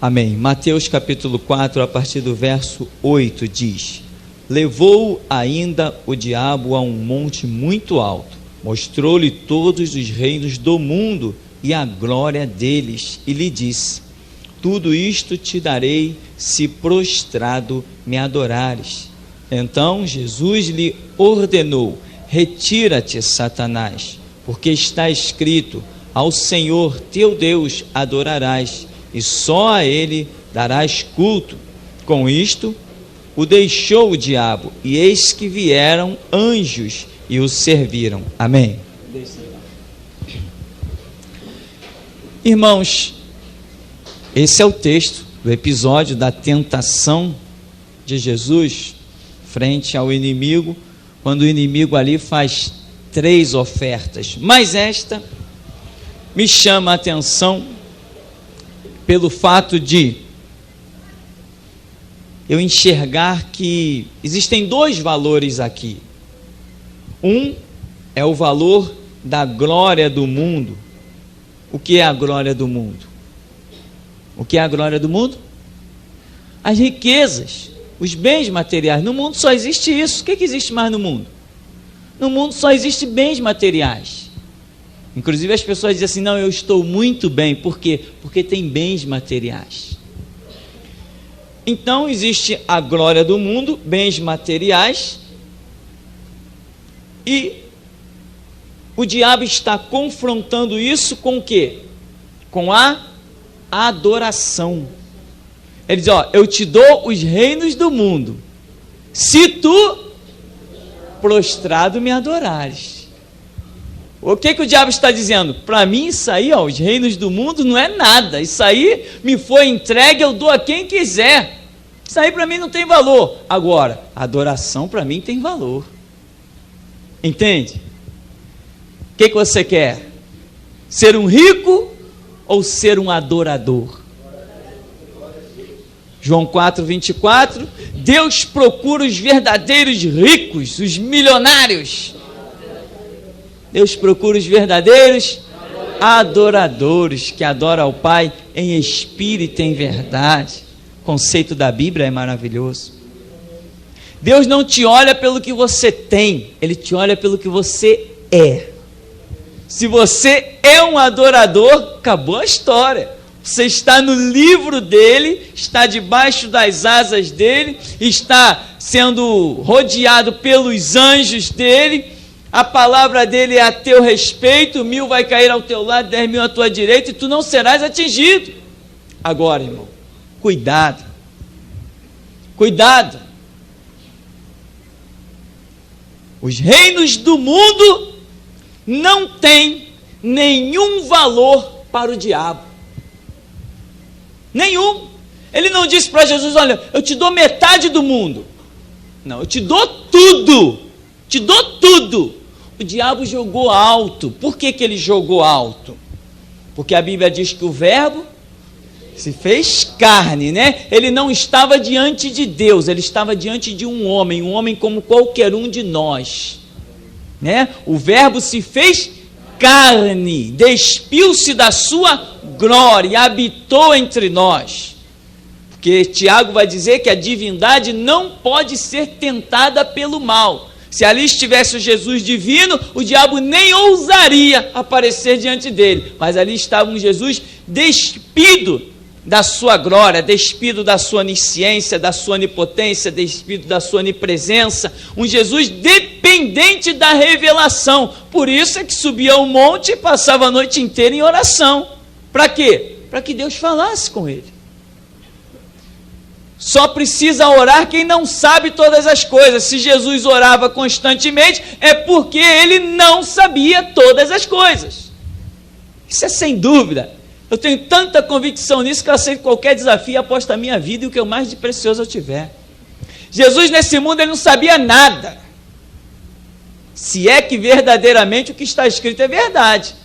Amém. Mateus capítulo 4, a partir do verso 8, diz: Levou ainda o diabo a um monte muito alto, mostrou-lhe todos os reinos do mundo e a glória deles, e lhe disse: Tudo isto te darei, se prostrado me adorares. Então Jesus lhe ordenou: Retira-te, Satanás, porque está escrito: Ao Senhor teu Deus adorarás, e só a ele darás culto. Com isto o deixou o diabo, e eis que vieram anjos e o serviram. Amém. Irmãos, esse é o texto do episódio da tentação de Jesus frente ao inimigo, quando o inimigo ali faz 3 ofertas, mas esta me chama a atenção pelo fato de eu enxergar que existem 2 valores aqui. Um é o valor da glória do mundo. O que é a glória do mundo? O que é a glória do mundo? As riquezas, os bens materiais. No mundo só existe isso. O que existe mais no mundo? No mundo só existe bens materiais. Inclusive as pessoas dizem assim: não, eu estou muito bem. Por quê? Porque tem bens materiais. Então existe a glória do mundo, bens materiais, e o diabo está confrontando isso com o quê? Com a adoração. Ele diz: ó, eu te dou os reinos do mundo, se tu prostrado me adorares. O que o diabo está dizendo? Para mim isso aí, ó, os reinos do mundo não é nada, isso aí me foi entregue, eu dou a quem quiser, isso aí para mim não tem valor. Agora, a adoração para mim tem valor. Entende? O que você quer? Ser um rico ou ser um adorador? João 4, 24, Deus procura os verdadeiros ricos, os milionários. Deus procura os verdadeiros adoradores, que adoram ao Pai em espírito e em verdade. O conceito da Bíblia é maravilhoso. Deus não te olha pelo que você tem, Ele te olha pelo que você é. Se você é um adorador, acabou a história. Você está no livro dele, está debaixo das asas dele, está sendo rodeado pelos anjos dele, a palavra dele é a teu respeito, 1000 vai cair ao teu lado, 10.000 à tua direita, e tu não serás atingido. Agora, irmão, cuidado, cuidado. Os reinos do mundo não têm nenhum valor para o diabo. Nenhum. Ele não disse para Jesus: olha, eu te dou metade do mundo. Não, eu te dou tudo. Te dou tudo. O diabo jogou alto. Por que ele jogou alto? Porque a Bíblia diz que o verbo se fez carne, né? Ele não estava diante de Deus, ele estava diante de um homem como qualquer um de nós, né? O verbo se fez carne, despiu-se da sua glória e habitou entre nós. Porque Tiago vai dizer que a divindade não pode ser tentada pelo mal. Se ali estivesse o Jesus divino, o diabo nem ousaria aparecer diante dele. Mas ali estava um Jesus despido da sua glória, despido da sua onisciência, da sua onipotência, despido da sua onipresença. Um Jesus dependente da revelação. Por isso é que subia ao monte e passava a noite inteira em oração. Para quê? Para que Deus falasse com ele. Só precisa orar quem não sabe todas as coisas. Se Jesus orava constantemente, é porque ele não sabia todas as coisas. Isso é sem dúvida. Eu tenho tanta convicção nisso que eu aceito qualquer desafio e aposto a minha vida e o que eu mais de precioso eu tiver. Jesus nesse mundo ele não sabia nada. Se é que verdadeiramente o que está escrito é verdade.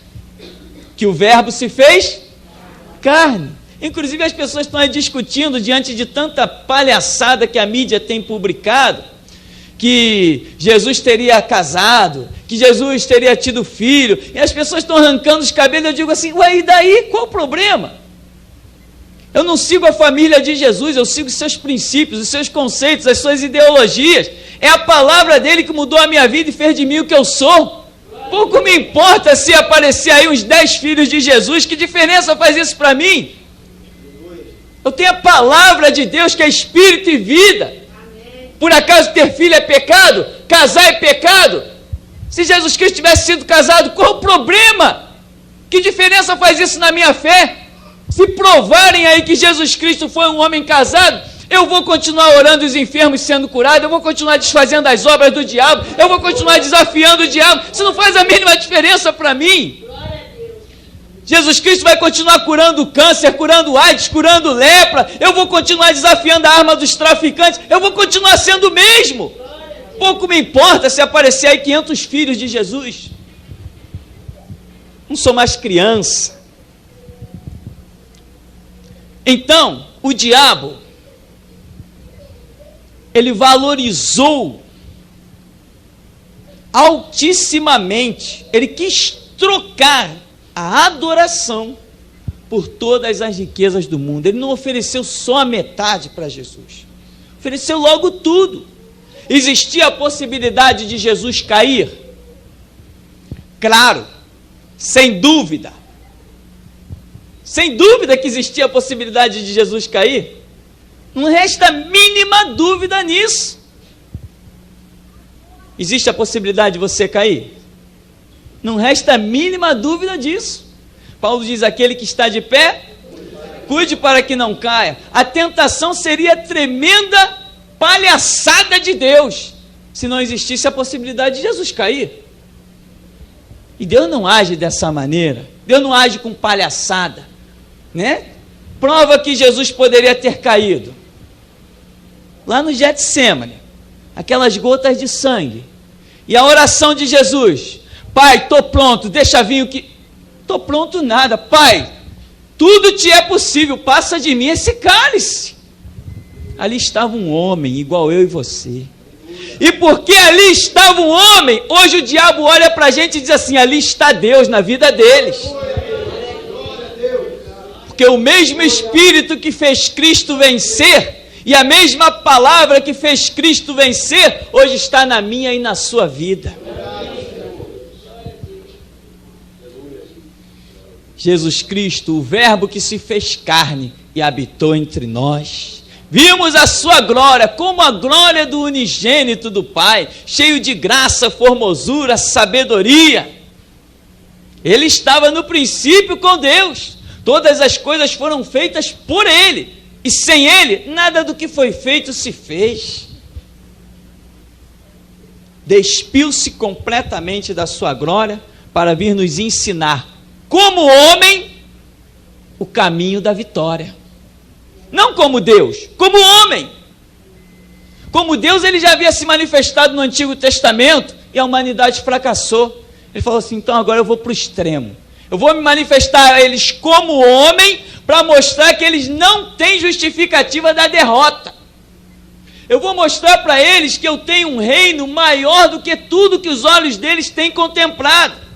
Que o verbo se fez carne. Inclusive as pessoas estão aí discutindo diante de tanta palhaçada que a mídia tem publicado, que Jesus teria casado, que Jesus teria tido filho, e as pessoas estão arrancando os cabelos. Eu digo assim: ué, e daí? Qual o problema? Eu não sigo a família de Jesus, eu sigo os seus princípios, os seus conceitos, as suas ideologias. É a palavra dele que mudou a minha vida e fez de mim o que eu sou. Pouco me importa se aparecer aí uns 10 filhos de Jesus, que diferença faz isso para mim? Eu tenho a palavra de Deus que é espírito e vida. Por acaso ter filho é pecado? Casar é pecado? Se Jesus Cristo tivesse sido casado, qual o problema? Que diferença faz isso na minha fé? Se provarem aí que Jesus Cristo foi um homem casado, eu vou continuar orando os enfermos sendo curados, eu vou continuar desfazendo as obras do diabo, eu vou continuar desafiando o diabo. Isso não faz a mínima diferença para mim. Jesus Cristo vai continuar curando câncer, curando AIDS, curando lepra. Eu vou continuar desafiando a arma dos traficantes. Eu vou continuar sendo o mesmo. Pouco me importa se aparecer aí 500 filhos de Jesus. Não sou mais criança. Então, o diabo, ele valorizou altissimamente, ele quis trocar a adoração por todas as riquezas do mundo. Ele não ofereceu só a metade para Jesus, ofereceu logo tudo. Existia a possibilidade de Jesus cair? Claro, sem dúvida que existia a possibilidade de Jesus cair. Não resta a mínima dúvida nisso. Existe a possibilidade de você cair? Não resta a mínima dúvida disso. Paulo diz: aquele que está de pé, cuide para que não caia. A tentação seria a tremenda palhaçada de Deus, se não existisse a possibilidade de Jesus cair. E Deus não age dessa maneira. Deus não age com palhaçada, né? Prova que Jesus poderia ter caído lá no Getsêmani, aquelas gotas de sangue, e a oração de Jesus: Pai, estou pronto, deixa vir o que... Estou pronto nada, Pai, tudo te é possível, passa de mim esse cálice. Ali estava um homem igual eu e você, e porque ali estava um homem, hoje o diabo olha para a gente e diz assim: ali está Deus na vida deles. Porque o mesmo Espírito que fez Cristo vencer, e a mesma palavra que fez Cristo vencer, hoje está na minha e na sua vida. Jesus Cristo, o verbo que se fez carne e habitou entre nós. Vimos a sua glória, como a glória do unigênito do Pai, cheio de graça, formosura, sabedoria. Ele estava no princípio com Deus. Todas as coisas foram feitas por Ele, e sem Ele, nada do que foi feito se fez. Despiu-se completamente da sua glória para vir nos ensinar, como homem, o caminho da vitória. Não como Deus, como homem. Como Deus, ele já havia se manifestado no Antigo Testamento e a humanidade fracassou. Ele falou assim: então agora eu vou para o extremo. Eu vou me manifestar a eles como homem para mostrar que eles não têm justificativa da derrota. Eu vou mostrar para eles que eu tenho um reino maior do que tudo que os olhos deles têm contemplado.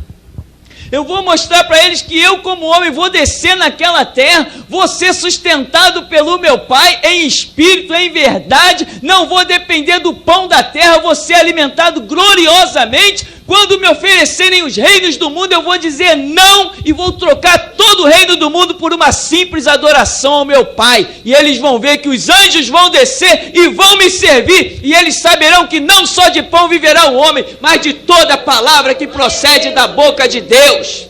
Eu vou mostrar para eles que eu, como homem, vou descer naquela terra, vou ser sustentado pelo meu Pai em espírito, em verdade, não vou depender do pão da terra, vou ser alimentado gloriosamente. Quando me oferecerem os reinos do mundo, eu vou dizer não e vou trocar todo o reino do mundo por uma simples adoração ao meu Pai. E eles vão ver que os anjos vão descer e vão me servir, e eles saberão que não só de pão viverá o homem, mas de toda palavra que procede da boca de Deus.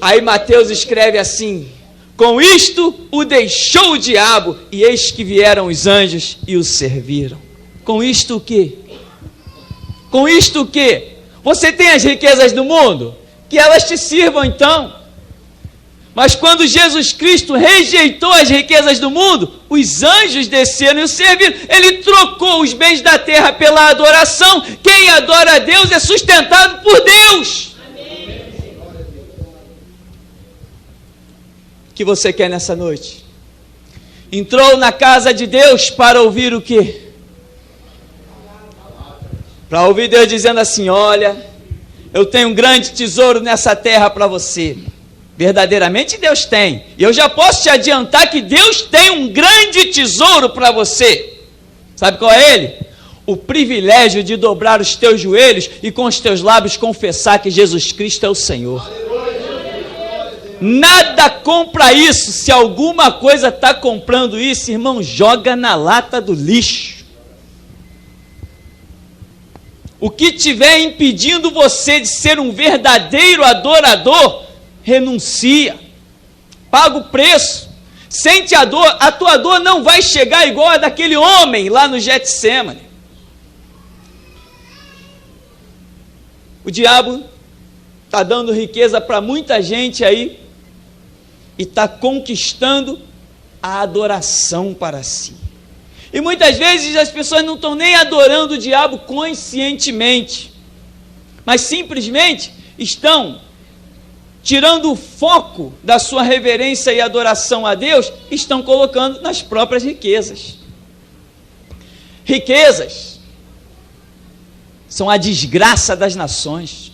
Aí Mateus escreve assim: com isto o deixou o diabo, e eis que vieram os anjos e o serviram. Com isto o quê? Com isto o quê? Você tem as riquezas do mundo? Que elas te sirvam então. Mas quando Jesus Cristo rejeitou as riquezas do mundo, os anjos desceram e o serviram. Ele trocou os bens da terra pela adoração. Quem adora a Deus é sustentado por Deus. Amém. O que você quer nessa noite? Entrou na casa de Deus para ouvir o quê? Para ouvir Deus dizendo assim: olha, eu tenho um grande tesouro nessa terra para você. Verdadeiramente Deus tem. E eu já posso te adiantar que Deus tem um grande tesouro para você. Sabe qual é ele? O privilégio de dobrar os teus joelhos e com os teus lábios confessar que Jesus Cristo é o Senhor. Nada compra isso. Se alguma coisa está comprando isso, irmão, joga na lata do lixo. O que estiver impedindo você de ser um verdadeiro adorador, renuncia, paga o preço, sente a dor. A tua dor não vai chegar igual a daquele homem lá no Getsêmani. O diabo está dando riqueza para muita gente aí e está conquistando a adoração para si. E muitas vezes as pessoas não estão nem adorando o diabo conscientemente, mas simplesmente estão tirando o foco da sua reverência e adoração a Deus, estão colocando nas próprias riquezas. Riquezas são a desgraça das nações.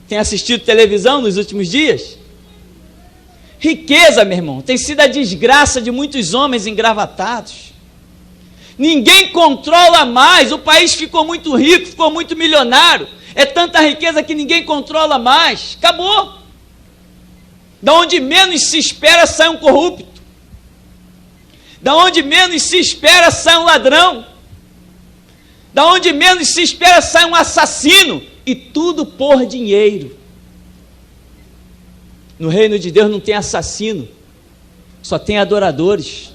Tem assistido televisão nos últimos dias? Riqueza, meu irmão, tem sido a desgraça de muitos homens engravatados. Ninguém controla mais, o país ficou muito rico, ficou muito milionário. É tanta riqueza que ninguém controla mais. Acabou. Da onde menos se espera sai um corrupto. Da onde menos se espera sai um ladrão. Da onde menos se espera sai um assassino. E tudo por dinheiro. No reino de Deus não tem assassino, só tem adoradores.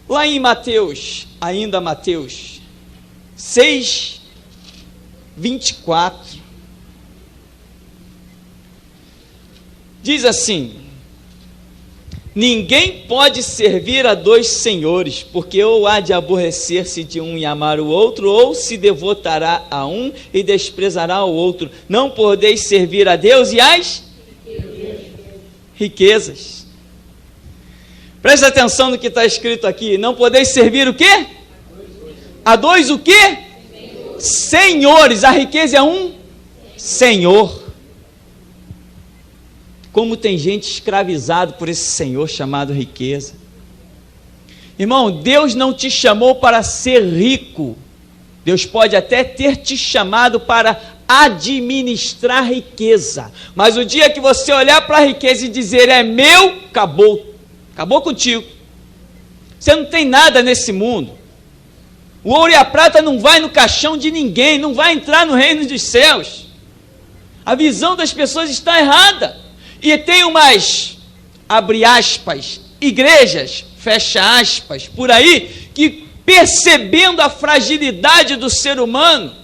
Lá em Mateus, ainda Mateus 6, 24, diz assim: ninguém pode servir a dois senhores, porque ou há de aborrecer-se de um e amar o outro, ou se devotará a um e desprezará o outro. Não podeis servir a Deus e às riquezas. Presta atenção no que está escrito aqui. Não podeis servir o quê? A dois o quê? Senhores. A riqueza é um senhor. Como tem gente escravizado por esse senhor chamado riqueza. Irmão, Deus não te chamou para ser rico. Deus pode até ter te chamado para administrar riqueza. Mas o dia que você olhar para a riqueza e dizer é meu, acabou. Acabou contigo. Você não tem nada nesse mundo. O ouro e a prata não vai no caixão de ninguém, não vai entrar no reino dos céus. A visão das pessoas está errada. E tem umas, abre aspas, igrejas, fecha aspas, por aí, que percebendo a fragilidade do ser humano,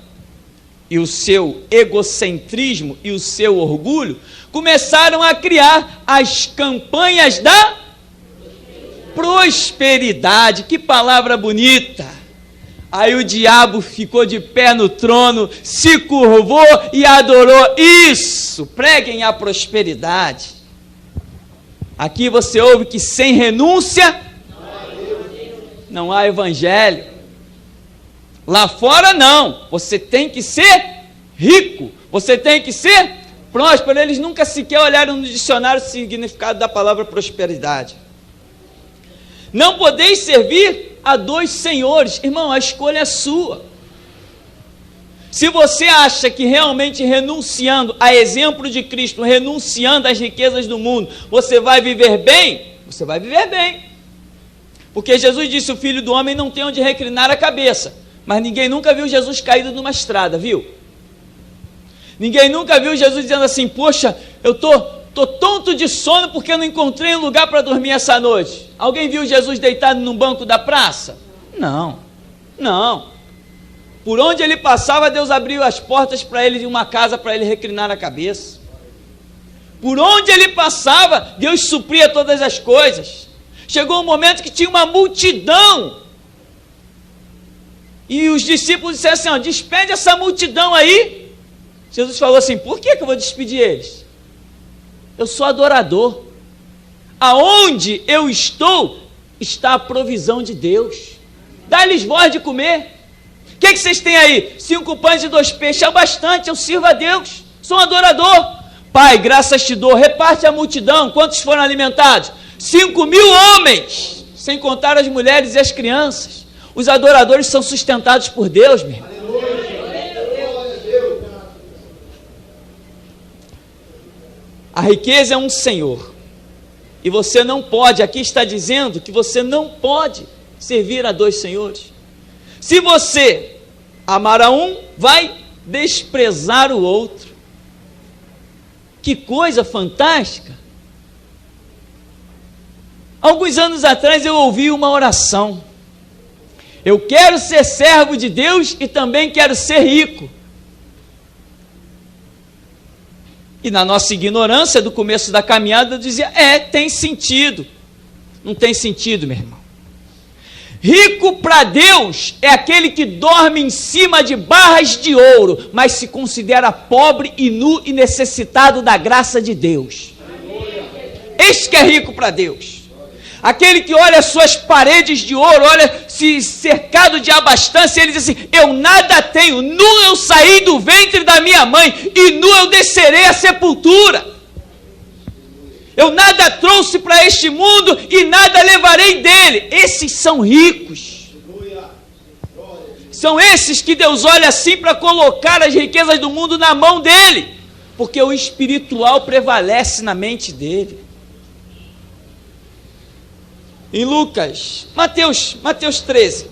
e o seu egocentrismo e o seu orgulho, começaram a criar as campanhas da prosperidade. Que palavra bonita! Aí o diabo ficou de pé no trono, se curvou e adorou. Isso, preguem a prosperidade. Aqui você ouve que sem renúncia não há evangelho. Lá fora não, você tem que ser rico, você tem que ser próspero. Eles nunca sequer olharam no dicionário o significado da palavra prosperidade. Não podeis servir a dois senhores. Irmão, a escolha é sua. Se você acha que realmente renunciando a exemplo de Cristo, renunciando às riquezas do mundo, você vai viver bem, você vai viver bem. Porque Jesus disse, o Filho do Homem não tem onde reclinar a cabeça. Mas ninguém nunca viu Jesus caído numa estrada, viu? Ninguém nunca viu Jesus dizendo assim, poxa, eu estou tonto de sono porque eu não encontrei um lugar para dormir essa noite. Alguém viu Jesus deitado num banco da praça? Não, não. Por onde ele passava, Deus abriu as portas para ele de uma casa para ele reclinar a cabeça. Por onde ele passava, Deus supria todas as coisas. Chegou um momento que tinha uma multidão. E os discípulos disseram assim, ó, despede essa multidão aí. Jesus falou assim, por que eu vou despedir eles? Eu sou adorador. Aonde eu estou, está a provisão de Deus. Dá-lhes voz de comer. que vocês têm aí? 5 pães e 2 peixes, é bastante, eu sirvo a Deus, sou um adorador. Pai, graças te dou, reparte a multidão. Quantos foram alimentados? 5.000 homens, sem contar as mulheres e as crianças. Os adoradores são sustentados por Deus, meu irmão. A riqueza é um senhor, e você não pode, aqui está dizendo que você não pode servir a 2 senhores. Se você amar a um, vai desprezar o outro. Que coisa fantástica! Alguns anos atrás eu ouvi uma oração: eu quero ser servo de Deus e também quero ser rico. E na nossa ignorância do começo da caminhada eu dizia, tem sentido. Não tem sentido, meu irmão. Rico para Deus é aquele que dorme em cima de barras de ouro, mas se considera pobre e nu e necessitado da graça de Deus. Este que é rico para Deus. Aquele que olha as suas paredes de ouro, olha se cercado de abastança, e ele diz assim, eu nada tenho, nu eu saí do ventre da minha mãe, e nu eu descerei à sepultura. Eu nada trouxe para este mundo, e nada levarei dele. Esses são ricos. São esses que Deus olha assim para colocar as riquezas do mundo na mão dele, porque o espiritual prevalece na mente dele. Em Mateus 13.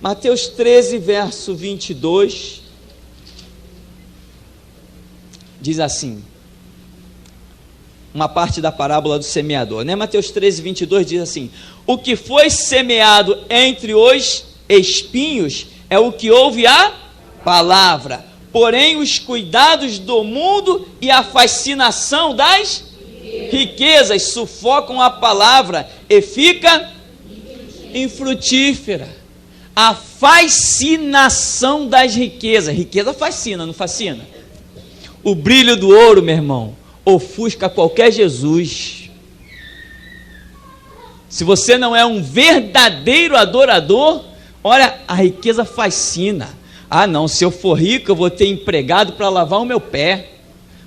Mateus 13, verso 22. Diz assim, uma parte da parábola do semeador, né? Mateus 13, 22 diz assim, o que foi semeado entre os espinhos é o que ouve a palavra, porém os cuidados do mundo e a fascinação das riquezas sufocam a palavra e fica infrutífera. A fascinação das riquezas. Riqueza fascina, não fascina? O brilho do ouro, meu irmão, ofusca qualquer Jesus. Se você não é um verdadeiro adorador, olha, a riqueza fascina. Ah não, se eu for rico eu vou ter empregado para lavar o meu pé,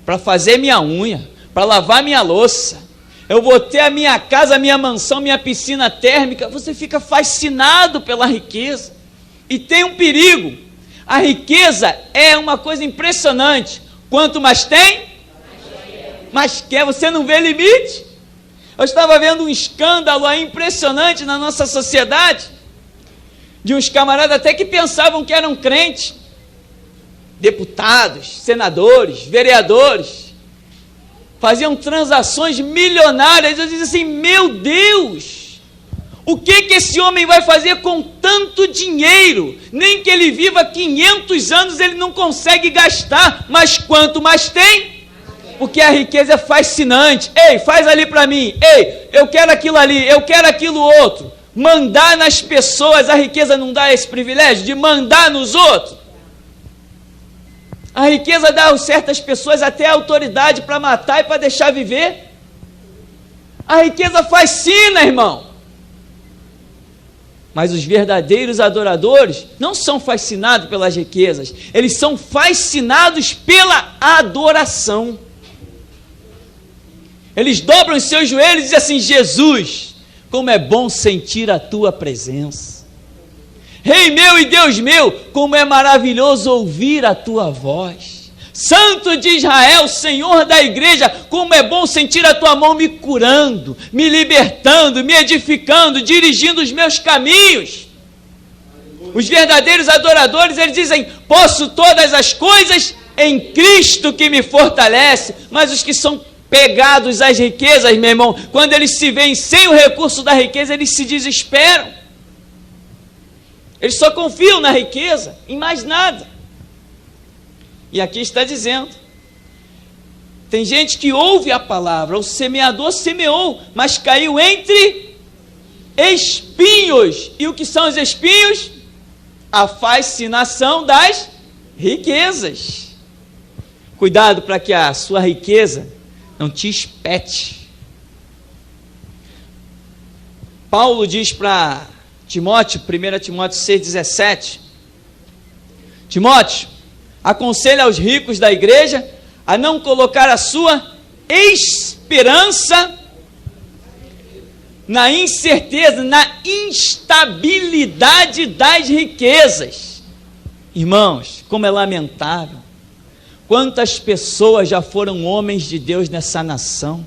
para fazer minha unha, para lavar minha louça, eu vou ter a minha casa, a minha mansão, minha piscina térmica. Você fica fascinado pela riqueza, e tem um perigo. A riqueza é uma coisa impressionante, quanto mais tem, mais quer. Você não vê limite. Eu estava vendo um escândalo aí impressionante na nossa sociedade, de uns camaradas até que pensavam que eram crentes, deputados, senadores, vereadores, faziam transações milionárias. Eu disse assim, meu Deus, o que esse homem vai fazer com tanto dinheiro? Nem que ele viva 500 anos ele não consegue gastar, mas quanto mais tem, porque a riqueza é fascinante. Ei, faz ali para mim, ei, eu quero aquilo ali, eu quero aquilo outro. Mandar nas pessoas, a riqueza não dá esse privilégio de mandar nos outros? A riqueza dá a certas pessoas até a autoridade para matar e para deixar viver. A riqueza fascina, irmão. Mas os verdadeiros adoradores não são fascinados pelas riquezas, eles são fascinados pela adoração. Eles dobram os seus joelhos e dizem assim, Jesus, como é bom sentir a tua presença. Rei meu e Deus meu, como é maravilhoso ouvir a tua voz. Santo de Israel, Senhor da igreja, como é bom sentir a tua mão me curando, me libertando, me edificando, dirigindo os meus caminhos. Os verdadeiros adoradores, eles dizem, posso todas as coisas em Cristo que me fortalece. Mas os que são pegados às riquezas, meu irmão, quando eles se veem sem o recurso da riqueza, eles se desesperam. Eles só confiam na riqueza, em mais nada. E aqui está dizendo, tem gente que ouve a palavra, o semeador semeou, mas caiu entre espinhos. E o que são os espinhos? A fascinação das riquezas. Cuidado para que a sua riqueza não te espete. Paulo diz para Timóteo, 1 Timóteo 6,17. Timóteo, aconselha aos ricos da igreja a não colocar a sua esperança na incerteza, na instabilidade das riquezas. Irmãos, como é lamentável. Quantas pessoas já foram homens de Deus nessa nação,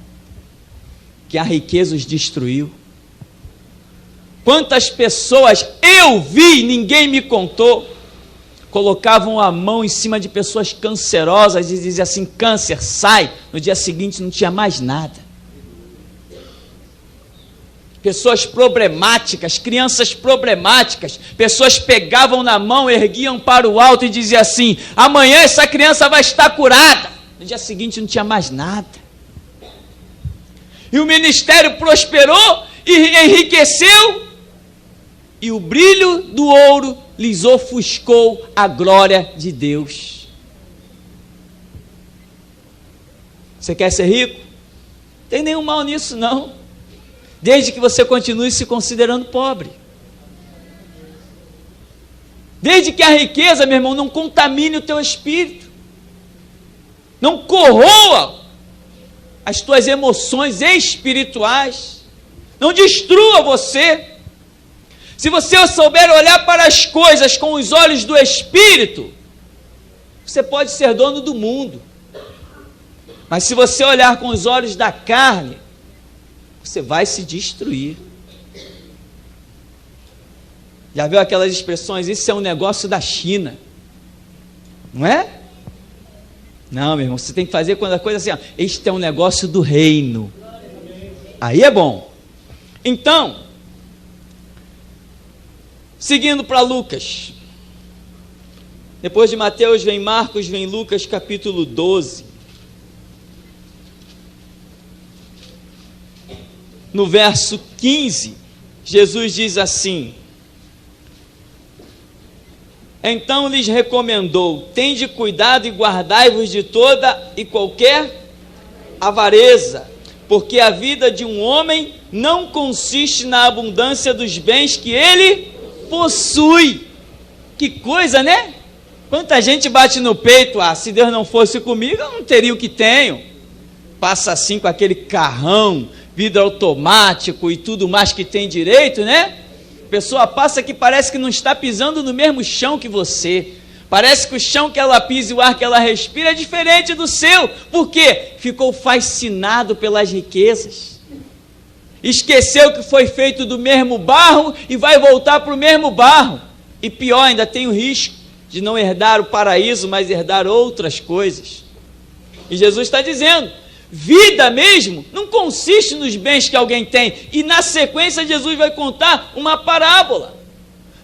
que a riqueza os destruiu. Quantas pessoas eu vi, ninguém me contou, colocavam a mão em cima de pessoas cancerosas e diziam assim: câncer, sai. No dia seguinte não tinha mais nada. Pessoas problemáticas, crianças problemáticas, pessoas pegavam na mão, erguiam para o alto e diziam assim: amanhã essa criança vai estar curada. No dia seguinte não tinha mais nada. E o ministério prosperou e enriqueceu, e o brilho do ouro lhes ofuscou a glória de Deus. Você quer ser rico? Não tem nenhum mal nisso não, desde que você continue se considerando pobre. Desde que a riqueza, meu irmão, não contamine o teu espírito, não corroa as tuas emoções espirituais, não destrua você. Se você souber olhar para as coisas com os olhos do Espírito, você pode ser dono do mundo. Mas se você olhar com os olhos da carne, você vai se destruir. Já viu aquelas expressões? Isso é um negócio da China, não é? Não, meu irmão, você tem que fazer quando a coisa assim, ó, este é um negócio do reino. Aí é bom. Então, seguindo para Lucas, depois de Mateus vem Marcos, vem Lucas capítulo 12, no verso 15, Jesus diz assim: então lhes recomendou: tende cuidado e guardai-vos de toda e qualquer avareza, porque a vida de um homem não consiste na abundância dos bens que ele possui. Que coisa, né? Quanta gente bate no peito: ah, se Deus não fosse comigo, eu não teria o que tenho. Passa assim com aquele carrão, vidro automático e tudo mais que tem direito, né? A pessoa passa que parece que não está pisando no mesmo chão que você. Parece que o chão que ela pisa e o ar que ela respira é diferente do seu. Por quê? Ficou fascinado pelas riquezas. Esqueceu que foi feito do mesmo barro e vai voltar para o mesmo barro. E pior, ainda tem o risco de não herdar o paraíso, mas herdar outras coisas. E Jesus está dizendo: vida mesmo não consiste nos bens que alguém tem. E na sequência Jesus vai contar uma parábola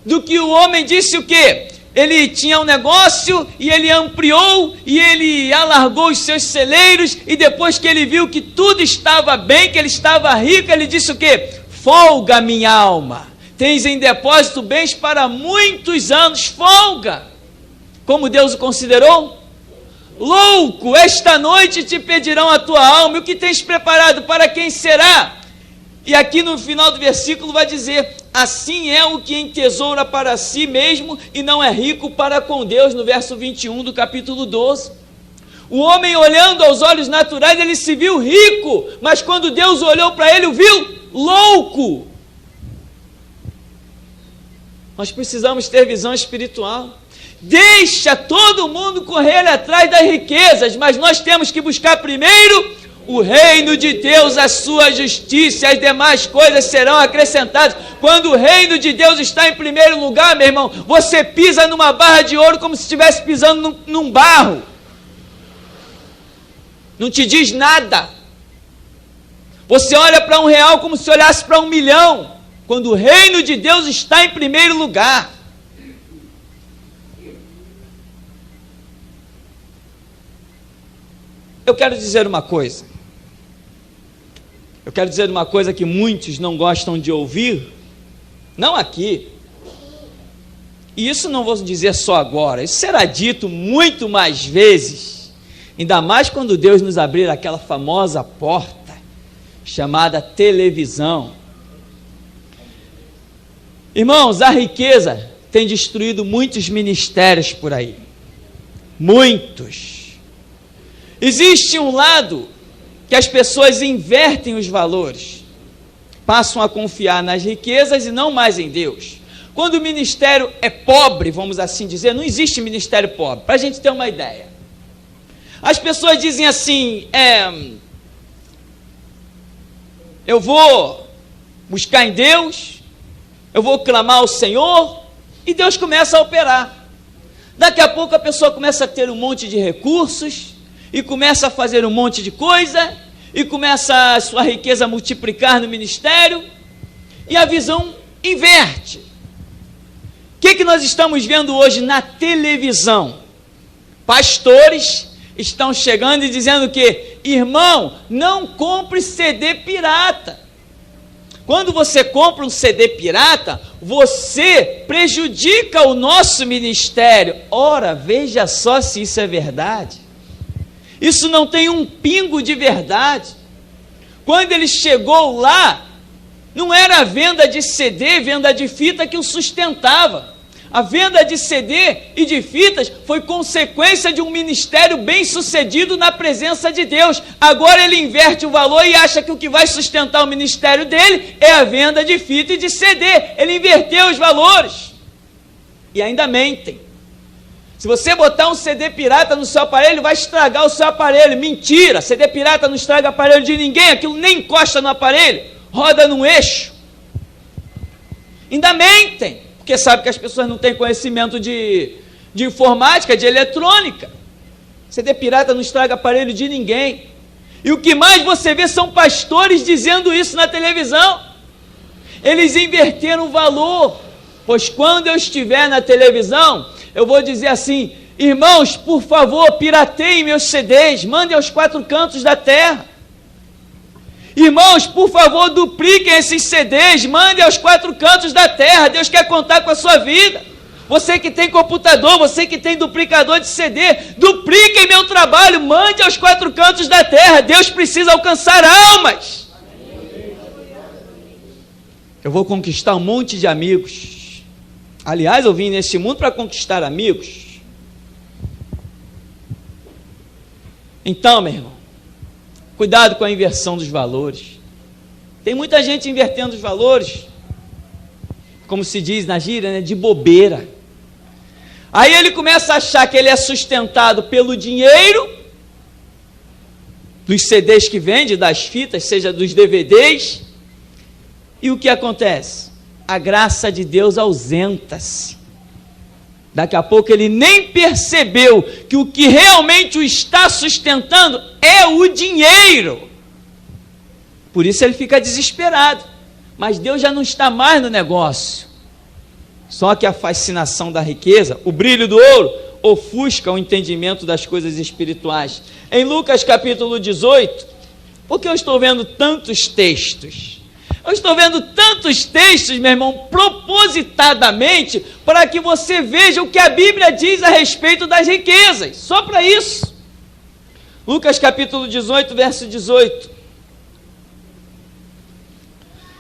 do que o homem disse o quê? Ele tinha um negócio e ele ampliou e ele alargou os seus celeiros, e depois que ele viu que tudo estava bem, que ele estava rico, ele disse o quê? Folga, minha alma, tens em depósito bens para muitos anos, folga. Como Deus o considerou? Louco, esta noite te pedirão a tua alma, e o que tens preparado, para quem será? E aqui no final do versículo vai dizer: assim é o que entesoura para si mesmo e não é rico para com Deus, no verso 21 do capítulo 12. O homem, olhando aos olhos naturais, ele se viu rico, mas quando Deus olhou para ele, o viu louco. Nós precisamos ter visão espiritual. Deixa todo mundo correr atrás das riquezas, mas nós temos que buscar primeiro o reino de Deus, a sua justiça, e as demais coisas serão acrescentadas. Quando o reino de Deus está em primeiro lugar, meu irmão, você pisa numa barra de ouro como se estivesse pisando num barro. Não te diz nada. Você olha para R$1 como se olhasse para 1 milhão. Quando o reino de Deus está em primeiro lugar. Eu quero dizer uma coisa. Eu quero dizer uma coisa que muitos não gostam de ouvir, não aqui. E isso não vou dizer só agora, isso será dito muito mais vezes, ainda mais quando Deus nos abrir aquela famosa porta chamada televisão. Irmãos, a riqueza tem destruído muitos ministérios por aí. Muitos. Existe um lado que as pessoas invertem os valores, passam a confiar nas riquezas e não mais em Deus. Quando o ministério é pobre, vamos assim dizer, não existe ministério pobre, para a gente ter uma ideia. As pessoas dizem assim, eu vou buscar em Deus, eu vou clamar ao Senhor, e Deus começa a operar. Daqui a pouco a pessoa começa a ter um monte de recursos, e começa a fazer um monte de coisa, e começa a sua riqueza a multiplicar no ministério, e a visão inverte. O que nós estamos vendo hoje na televisão? Pastores estão chegando e dizendo que, irmão, não compre CD pirata. Quando você compra um CD pirata, você prejudica o nosso ministério. Ora, veja só se isso é verdade. Isso não tem um pingo de verdade. Quando ele chegou lá, não era a venda de CD, venda de fita que o sustentava. A venda de CD e de fitas foi consequência de um ministério bem sucedido na presença de Deus. Agora ele inverte o valor e acha que o que vai sustentar o ministério dele é a venda de fita e de CD. Ele inverteu os valores. E ainda mentem. Se você botar um CD pirata no seu aparelho, vai estragar o seu aparelho. Mentira, CD pirata não estraga o aparelho de ninguém, aquilo nem encosta no aparelho, roda num eixo. Ainda mentem, porque sabe que as pessoas não têm conhecimento de informática, de eletrônica. CD pirata não estraga aparelho de ninguém. E o que mais você vê são pastores dizendo isso na televisão. Eles inverteram o valor, pois quando eu estiver na televisão, eu vou dizer assim, irmãos, por favor, pirateiem meus CDs, mandem aos 4 cantos da terra. Irmãos, por favor, dupliquem esses CDs, mandem aos 4 cantos da terra. Deus quer contar com a sua vida. Você que tem computador, você que tem duplicador de CD, dupliquem meu trabalho, mande aos 4 cantos da terra. Deus precisa alcançar almas. Eu vou conquistar um monte de amigos. Aliás, eu vim nesse mundo para conquistar amigos. Então, meu irmão, cuidado com a inversão dos valores. Tem muita gente invertendo os valores, como se diz na gíria, né, de bobeira. Aí ele começa a achar que ele é sustentado pelo dinheiro, dos CDs que vende, das fitas, seja dos DVDs. E o que acontece? A graça de Deus ausenta-se. Daqui a pouco ele nem percebeu que o que realmente o está sustentando é o dinheiro. Por isso ele fica desesperado. Mas Deus já não está mais no negócio. Só que a fascinação da riqueza, o brilho do ouro, ofusca o entendimento das coisas espirituais. Em Lucas capítulo 18, porque eu estou vendo tantos textos? Eu estou vendo tantos textos, meu irmão, propositadamente, para que você veja o que a Bíblia diz a respeito das riquezas, só para isso. Lucas capítulo 18, verso 18.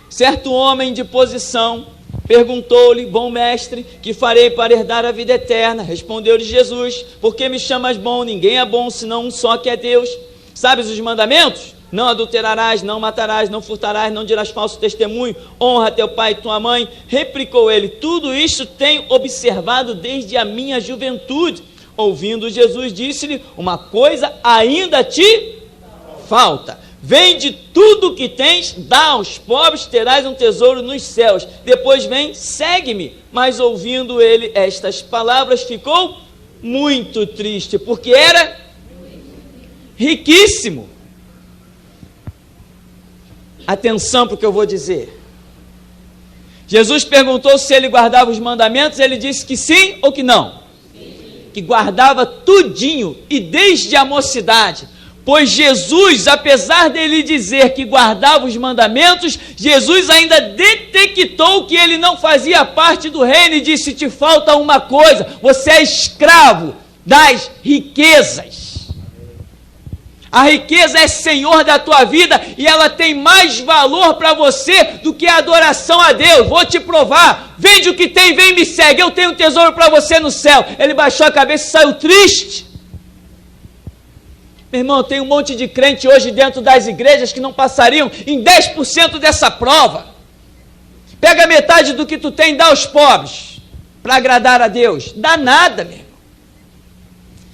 Certo homem de posição perguntou-lhe, bom mestre, que farei para herdar a vida eterna? Respondeu-lhe Jesus, por que me chamas bom? Ninguém é bom, senão um só, que é Deus. Sabes os mandamentos? Não adulterarás, não matarás, não furtarás, não dirás falso testemunho, honra teu pai e tua mãe. Replicou ele, tudo isso tenho observado desde a minha juventude. Ouvindo Jesus, disse-lhe, uma coisa ainda te falta. Vende tudo o que tens, dá aos pobres, terás um tesouro nos céus. Depois vem, segue-me. Mas ouvindo ele estas palavras, ficou muito triste, porque era riquíssimo. Atenção para o que eu vou dizer. Jesus perguntou se ele guardava os mandamentos, ele disse que sim ou que não? Sim. Que guardava tudinho, e desde a mocidade. Pois Jesus, apesar dele dizer que guardava os mandamentos, Jesus ainda detectou que ele não fazia parte do reino e disse, te falta uma coisa, você é escravo das riquezas. A riqueza é senhor da tua vida e ela tem mais valor para você do que a adoração a Deus. Vou te provar. Vende o que tem, vem e me segue. Eu tenho um tesouro para você no céu. Ele baixou a cabeça e saiu triste. Meu irmão, tem um monte de crente hoje dentro das igrejas que não passariam em 10% dessa prova. Pega metade do que tu tem e dá aos pobres para agradar a Deus. Dá nada, meu irmão.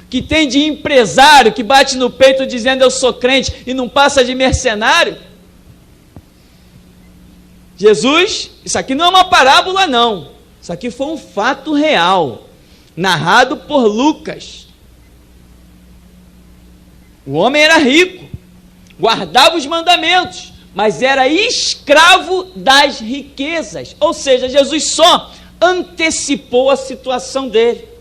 Que tem de empresário que bate no peito dizendo eu sou crente e não passa de mercenário. Jesus, isso aqui não é uma parábola não, isso aqui foi um fato real, narrado por Lucas. O homem era rico, guardava os mandamentos, mas era escravo das riquezas, ou seja, Jesus só antecipou a situação dele.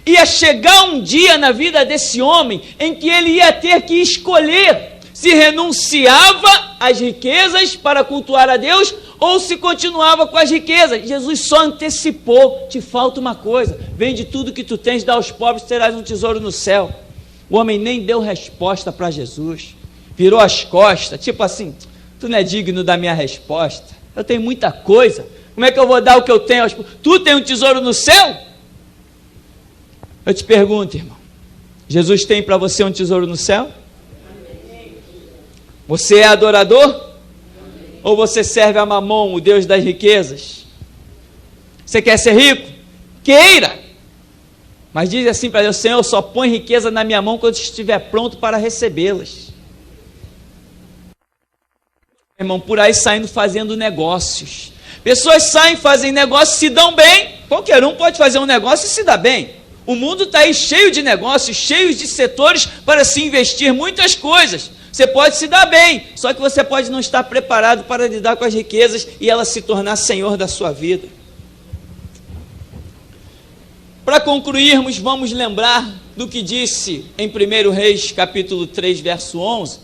Ia chegar um dia na vida desse homem em que ele ia ter que escolher se renunciava às riquezas para cultuar a Deus ou se continuava com as riquezas. Jesus só antecipou. Te falta uma coisa: vende tudo que tu tens, dá aos pobres, terás um tesouro no céu. O homem nem deu resposta para Jesus, virou as costas, tipo assim: tu não é digno da minha resposta, eu tenho muita coisa, como é que eu vou dar o que eu tenho aos pobres? Tu tem um tesouro no céu? Eu te pergunto, irmão, Jesus tem para você um tesouro no céu? Você é adorador? Ou você serve a Mamon, o Deus das riquezas? Você quer ser rico? Queira! Mas diz assim para Deus: Senhor, só põe riqueza na minha mão quando estiver pronto para recebê-las. Irmão, por aí saindo fazendo negócios. Pessoas saem, fazem negócios, se dão bem. Qualquer um pode fazer um negócio e se dá bem. O mundo está aí cheio de negócios, cheio de setores para se investir muitas coisas. Você pode se dar bem, só que você pode não estar preparado para lidar com as riquezas e ela se tornar senhor da sua vida. Para concluirmos, vamos lembrar do que disse em 1 Reis, capítulo 3, verso 11.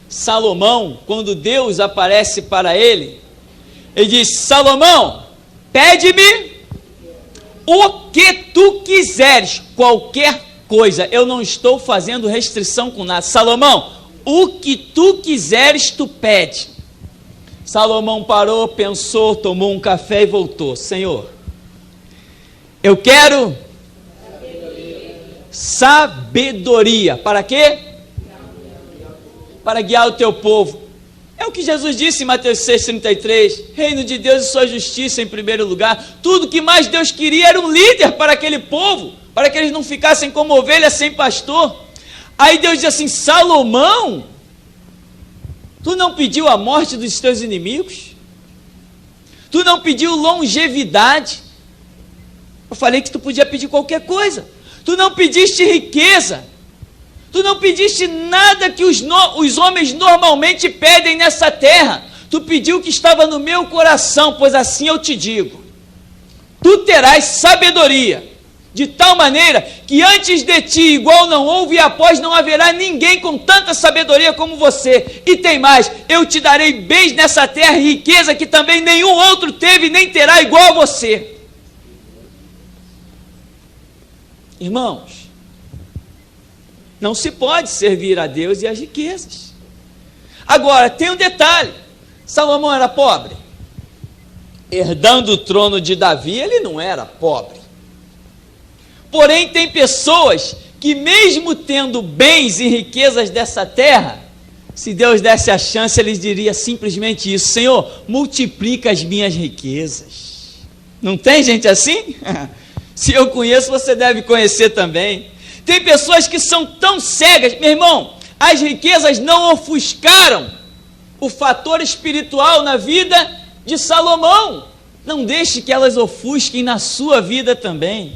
Salomão, quando Deus aparece para ele, ele diz: Salomão, pede-me o que tu quiseres, qualquer coisa. Eu não estou fazendo restrição com nada. Salomão, o que tu quiseres, tu pede. Salomão parou, pensou, tomou um café e voltou. Senhor, eu quero sabedoria. Para quê? Para guiar o teu povo. É o que Jesus disse em Mateus 6,33, reino de Deus e sua justiça em primeiro lugar. Tudo que mais Deus queria era um líder para aquele povo, para que eles não ficassem como ovelhas sem pastor. Aí Deus diz assim: Salomão, tu não pediu a morte dos teus inimigos? Tu não pediu longevidade? Eu falei que tu podia pedir qualquer coisa. Tu não pediste riqueza. Tu não pediste nada que os homens normalmente pedem nessa terra. Tu pediu o que estava no meu coração, pois assim eu te digo: tu terás sabedoria, de tal maneira que antes de ti igual não houve e após não haverá ninguém com tanta sabedoria como você. E tem mais: eu te darei bens nessa terra e riqueza que também nenhum outro teve nem terá igual a você. Irmãos, não se pode servir a Deus e as riquezas. Agora, tem um detalhe: Salomão era pobre? Herdando o trono de Davi, ele não era pobre. Porém, tem pessoas que mesmo tendo bens e riquezas dessa terra, se Deus desse a chance, ele diria simplesmente isso: Senhor, multiplica as minhas riquezas. Não tem gente assim? Se eu conheço, você deve conhecer também. Tem pessoas que são tão cegas, meu irmão, as riquezas não ofuscaram o fator espiritual na vida de Salomão. Não deixe que elas ofusquem na sua vida também.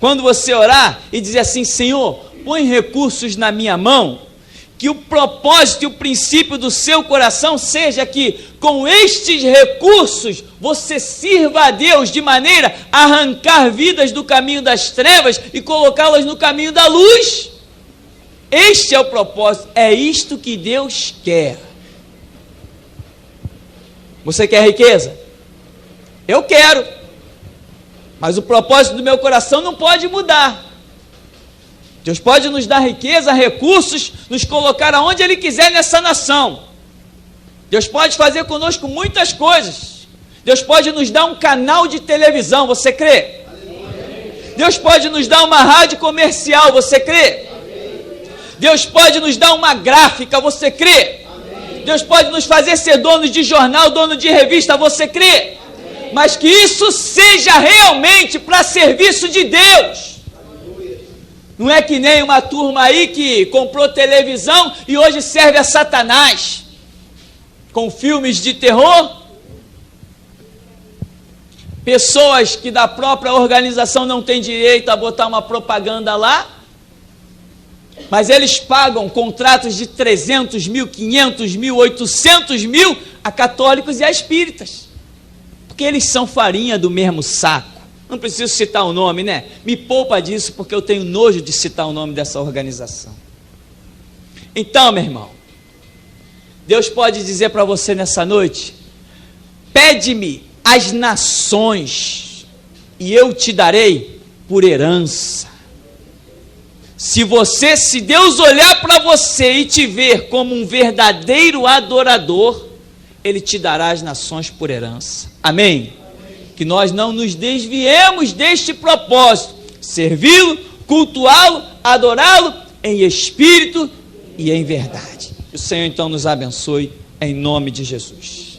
Quando você orar e dizer assim: Senhor, põe recursos na minha mão, que o propósito e o princípio do seu coração seja que com estes recursos você sirva a Deus de maneira a arrancar vidas do caminho das trevas e colocá-las no caminho da luz. Este é o propósito, é isto que Deus quer. Você quer riqueza? Eu quero, mas o propósito do meu coração não pode mudar. Deus pode nos dar riqueza, recursos, nos colocar aonde Ele quiser nessa nação. Deus pode fazer conosco muitas coisas. Deus pode nos dar um canal de televisão, você crê? Deus pode nos dar uma rádio comercial, você crê? Deus pode nos dar uma gráfica, você crê? Deus pode nos fazer ser donos de jornal, dono de revista, você crê? Mas que isso seja realmente para serviço de Deus. Não é que nem uma turma aí que comprou televisão e hoje serve a Satanás, com filmes de terror. Pessoas que da própria organização não têm direito a botar uma propaganda lá, mas eles pagam contratos de 300 mil, 500 mil, 800 mil a católicos e a espíritas, porque eles são farinha do mesmo saco. Não preciso citar o nome, né? Me poupa disso, porque eu tenho nojo de citar o nome dessa organização. Então, meu irmão, Deus pode dizer para você nessa noite: pede-me as nações e eu te darei por herança. Se Deus olhar para você e te ver como um verdadeiro adorador, Ele te dará as nações por herança. Amém? Que nós não nos desviemos deste propósito: servi-lo, cultuá-lo, adorá-lo em espírito e em verdade. Que o Senhor então nos abençoe, em nome de Jesus.